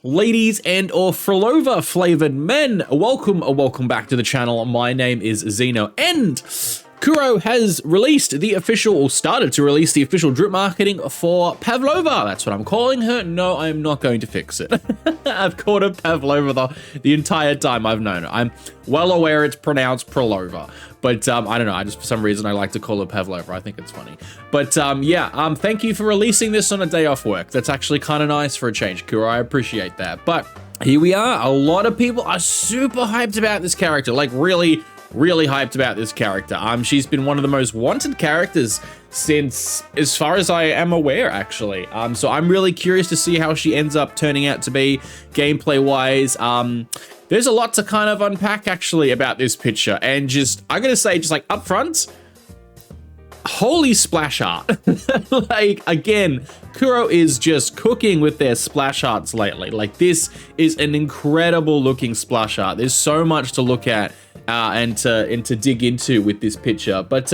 Ladies and or Frolova flavored men, welcome back to the channel. My name is Zeno, and Kuro has released the official, or started to release the official drip marketing for Pavlova. That's what I'm calling her. No, I'm not going to fix it. I've called her Pavlova the entire time I've known her. I'm well aware it's pronounced Prolova, but I don't know. I just, for some reason, I like to call her Pavlova. I think it's funny. But yeah, thank you for releasing this on a day off work. That's actually kind of nice for a change, Kuro. I appreciate that. But here we are. A lot of people are super hyped about this character, like really hyped about this character. She's been one of the most wanted characters since, as far as I am aware, actually. So I'm really curious to see how she ends up turning out to be gameplay-wise. There's a lot to kind of unpack, actually, about this picture. And just, I'm gonna say, just like up front, holy splash art. Like, again, Kuro is just cooking with their splash arts lately. Like, this is an incredible looking splash art. There's so much to look at and to dig into with this picture. But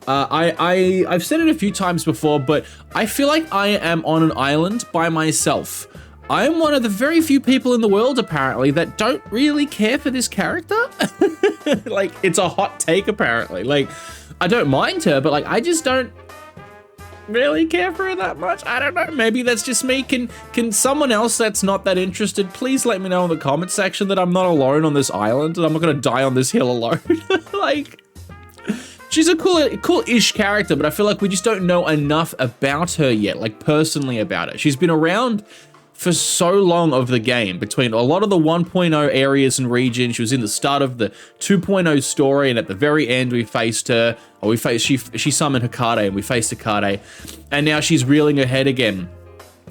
I've said it a few times before, but I feel like I am on an island by myself. I'm one of the very few people in the world, apparently, that don't really care for this character. Like, it's a hot take, apparently. Like, I don't mind her, but like, I just don't really care for her that much. I don't know, maybe that's just me. Can someone else that's not that interested please let me know in the comment section that I'm not alone on this island and I'm not gonna die on this hill alone. Like, she's a cool-ish character, but I feel like we just don't know enough about her yet, like personally about her. She's been around for so long of the game, between a lot of the 1.0 areas and regions. She was in the start of the 2.0 story, and at the very end we faced her, or she summoned Hikade and we faced Hikade, and now she's reeling her head again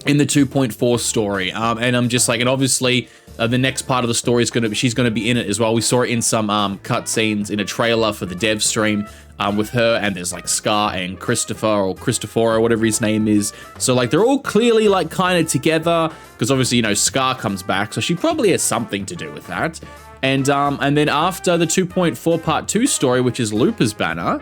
in the 2.4 story. And I'm just like, and obviously the next part of the story is she's gonna be in it as well. We saw it in some cutscenes in a trailer for the dev stream with her, and there's like Scar and Christopher or whatever his name is. So like, they're all clearly like kind of together, because obviously, you know, Scar comes back, so she probably has something to do with that. And then after the 2.4 part 2 story, which is Looper's banner,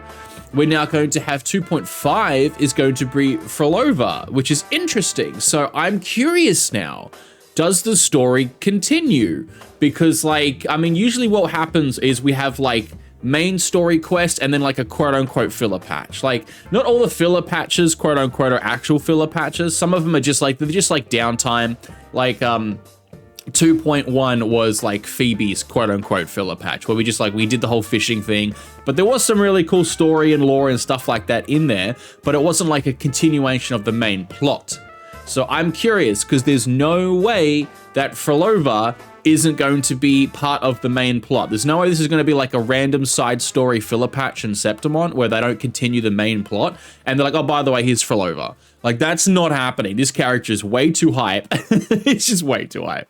we're now going to have 2.5 is going to be Frolova, which is interesting. So I'm curious now, does the story continue? Because like, I mean, usually what happens is we have like main story quest and then like a quote-unquote filler patch. Like, not all the filler patches, quote-unquote, are actual filler patches. Some of them are just like, they're just like downtime. Like 2.1 was like Phoebe's quote-unquote filler patch, where we did the whole fishing thing, but there was some really cool story and lore and stuff like that in there, but it wasn't like a continuation of the main plot. So I'm curious, because there's no way that Frolova isn't going to be part of the main plot. There's no way this is going to be like a random side story filler patch in Septimont where they don't continue the main plot and they're like, oh, by the way, here's Frolova. Like, that's not happening. This character is way too hype. It's just way too hype.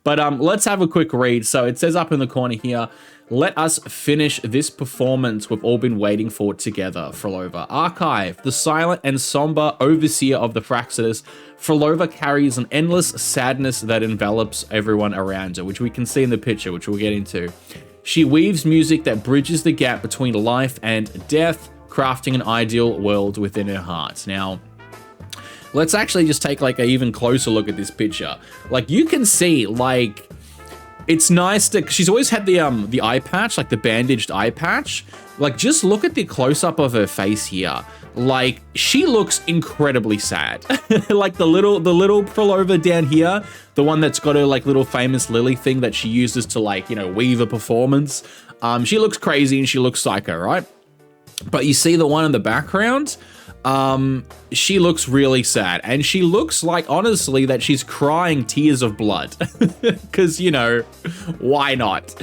But let's have a quick read. So it says up in the corner here, let us finish this performance we've all been waiting for together, Frolova. Archive, the silent and somber overseer of the Fraxidus, Frolova carries an endless sadness that envelops everyone around her, which we can see in the picture, which we'll get into. She weaves music that bridges the gap between life and death, crafting an ideal world within her heart. Now, let's actually just take like an even closer look at this picture. Like, you can see, like, it's nice that she's always had the eye patch, like the bandaged eye patch. Like, just look at the close-up of her face here. Like, she looks incredibly sad. Like the little Frolova down here, the one that's got her like little famous lily thing that she uses to, like, you know, weave a performance. She looks crazy and she looks psycho, right? But you see the one in the background, she looks really sad, and she looks like, honestly, that she's crying tears of blood, because, you know, why not?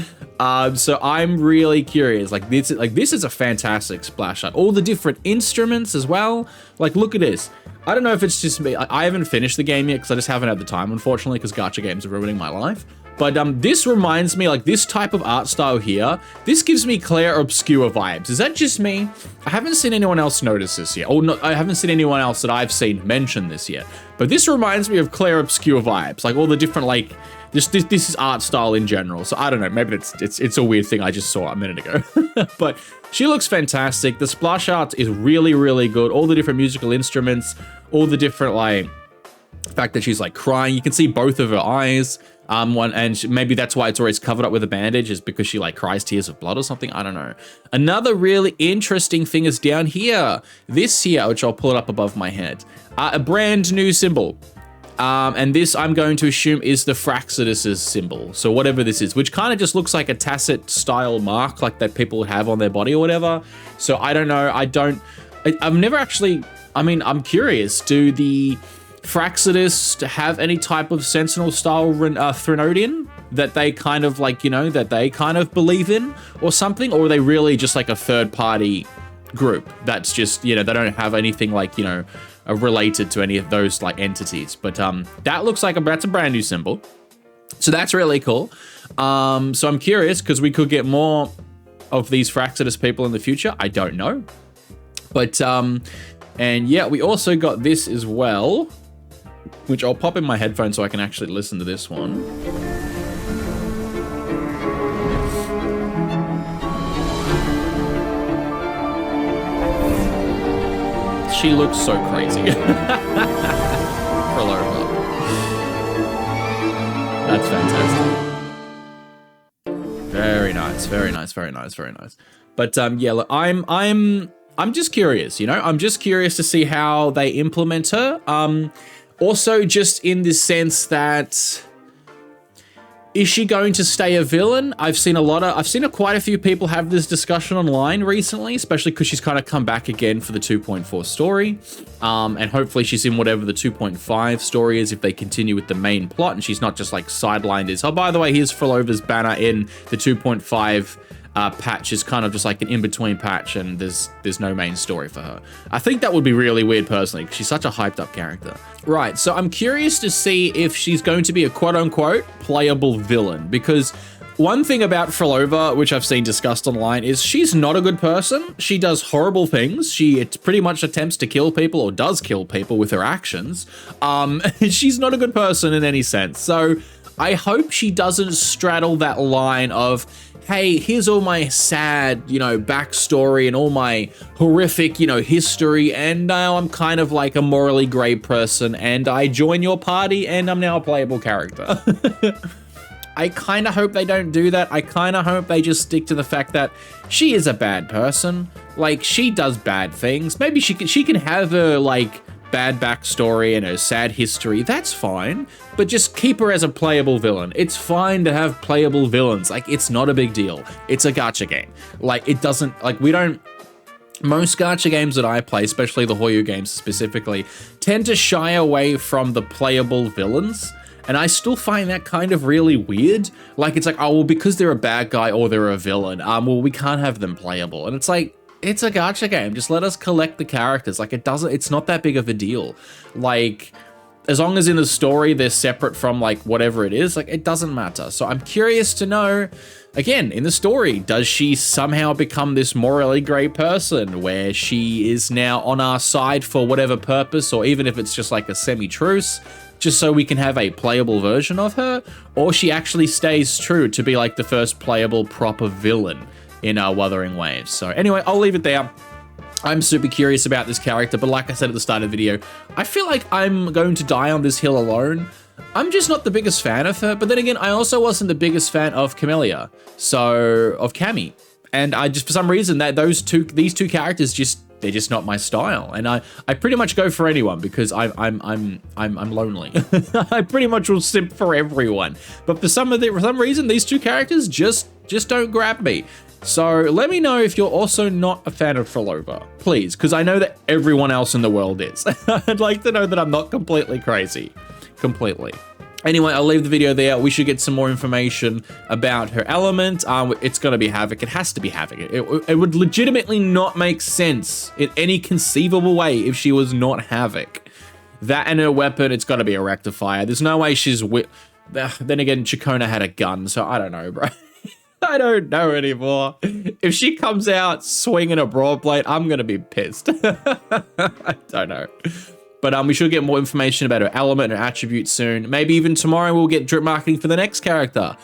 So I'm really curious. Like, this is a fantastic splash art. All the different instruments as well. Like, look at this. I don't know if it's just me. I haven't finished the game yet because I just haven't had the time, unfortunately, because gacha games are ruining my life. But this reminds me, like, this type of art style here, this gives me Claire Obscure vibes. Is that just me? I haven't seen anyone else notice this yet. Or no, I haven't seen anyone else that I've seen mention this yet. But this reminds me of Claire Obscure vibes. Like, all the different, like, this is art style in general. So I don't know, maybe it's a weird thing I just saw a minute ago. But she looks fantastic. The splash art is really, really good. All the different musical instruments, all the different, like, The fact that she's like crying, you can see both of her eyes. Maybe that's why it's always covered up with a bandage, is because she like cries tears of blood or something. I don't know. Another really interesting thing is down here. This here, which I'll pull it up above my head, a brand new symbol. And this, I'm going to assume, is the Phraxidus's symbol. So whatever this is, which kind of just looks like a Tacit style mark, like that people would have on their body or whatever. So I don't know. I've never actually, I mean, I'm curious. Do the Phraxidus have any type of Sentinel style Threnodian that they kind of like, you know, that they kind of believe in or something? Or are they really just like a third party group that's just, you know, they don't have anything like, you know, related to any of those like entities? But that looks like that's a brand new symbol, so that's really cool. So I'm curious because we could get more of these Phraxidus people in the future. I don't know, but and yeah, we also got this as well, which I'll pop in my headphones so I can actually listen to this one. She looks so crazy. PHROLOVA. That's fantastic. Very nice, very nice, very nice, very nice. But yeah, look, I'm just curious, you know? I'm just curious to see how they implement her. Also, just in the sense that, is she going to stay a villain? I've seen quite a few people have this discussion online recently, especially because she's kind of come back again for the 2.4 story. And hopefully she's in whatever the 2.5 story is if they continue with the main plot and she's not just like sidelined as, oh, by the way, here's PHROLOVA's banner in the 2.5 patch, is kind of just like an in-between patch and there's no main story for her. I think that would be really weird personally because she's such a hyped up character. Right, so I'm curious to see if she's going to be a quote-unquote playable villain, because one thing about PHROLOVA, which I've seen discussed online, is she's not a good person. She does horrible things. She pretty much attempts to kill people or does kill people with her actions. She's not a good person in any sense. So I hope she doesn't straddle that line of, hey, here's all my sad, you know, backstory and all my horrific, you know, history, and now I'm kind of like a morally gray person, and I join your party, and I'm now a playable character. I kind of hope they don't do that. I kind of hope they just stick to the fact that she is a bad person. Like, she does bad things. Maybe she can have her, like, bad backstory and her sad history, that's fine, but just keep her as a playable villain. It's fine to have playable villains. Like, it's not a big deal. It's a gacha game. Like, it doesn't, like, most gacha games that I play, especially the Heya games specifically, tend to shy away from the playable villains. And I still find that kind of really weird. Like, it's like, oh, well, because they're a bad guy or they're a villain, well, we can't have them playable. And it's like, it's a gacha game. Just let us collect the characters. Like, it's not that big of a deal. Like, as long as in the story they're separate from like whatever it is, like, it doesn't matter. So I'm curious to know, again, in the story, does she somehow become this morally grey person where she is now on our side for whatever purpose, or even if it's just like a semi-truce, just so we can have a playable version of her, or she actually stays true to be like the first playable proper villain in Wuthering Waves. So anyway, I'll leave it there. I'm super curious about this character, but like I said at the start of the video, I feel like I'm going to die on this hill alone. I'm just not the biggest fan of her, but then again, I also wasn't the biggest fan of Camellia, so of Cammy. And I just, for some reason, these two characters they're just not my style. And I pretty much go for anyone because I'm lonely. I pretty much will simp for everyone. But for some reason, these two characters just don't grab me. So let me know if you're also not a fan of PHROLOVA, please, because I know that everyone else in the world is. I'd like to know that I'm not completely crazy. Completely. Anyway, I'll leave the video there. We should get some more information about her element. It's going to be Havoc. It has to be Havoc. It would legitimately not make sense in any conceivable way if she was not Havoc. That and her weapon, it's got to be a Rectifier. There's no way she's... Then again, Chikona had a gun, so I don't know, bro. I don't know anymore. If she comes out swinging a Broadblade, I'm going to be pissed. I don't know. But we should get more information about her element and her attribute soon. Maybe even tomorrow we'll get drip marketing for the next character.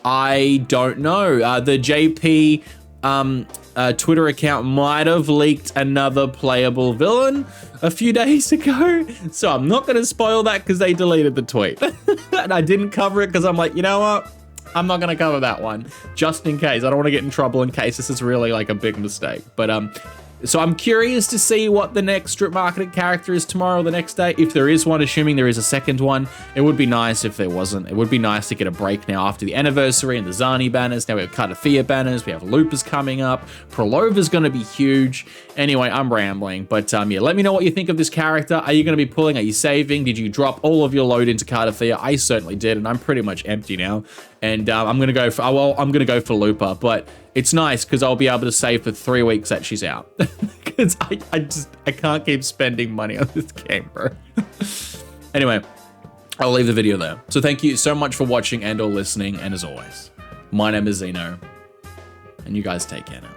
I don't know. The JP Twitter account might have leaked another playable villain a few days ago. So I'm not going to spoil that because they deleted the tweet. And I didn't cover it because I'm like, you know what? I'm not going to cover that one just in case. I don't want to get in trouble in case this is really like a big mistake. But so I'm curious to see what the next drip marketing character is tomorrow or the next day. If there is one, assuming there is a second one, it would be nice if there wasn't. It would be nice to get a break now after the anniversary and the Zani banners. Now we have Heya banners. We have Loopers coming up. PHROLOVA's going to be huge. Anyway, I'm rambling. But yeah, let me know what you think of this character. Are you going to be pulling? Are you saving? Did you drop all of your load into Heya? I certainly did, and I'm pretty much empty now. And I'm going to go for, well, I'm going to go for Looper. But it's nice because I'll be able to save for 3 weeks that she's out. Because I can't keep spending money on this game, bro. Anyway, I'll leave the video there. So thank you so much for watching and or listening. And as always, my name is Zeno. And you guys take care now.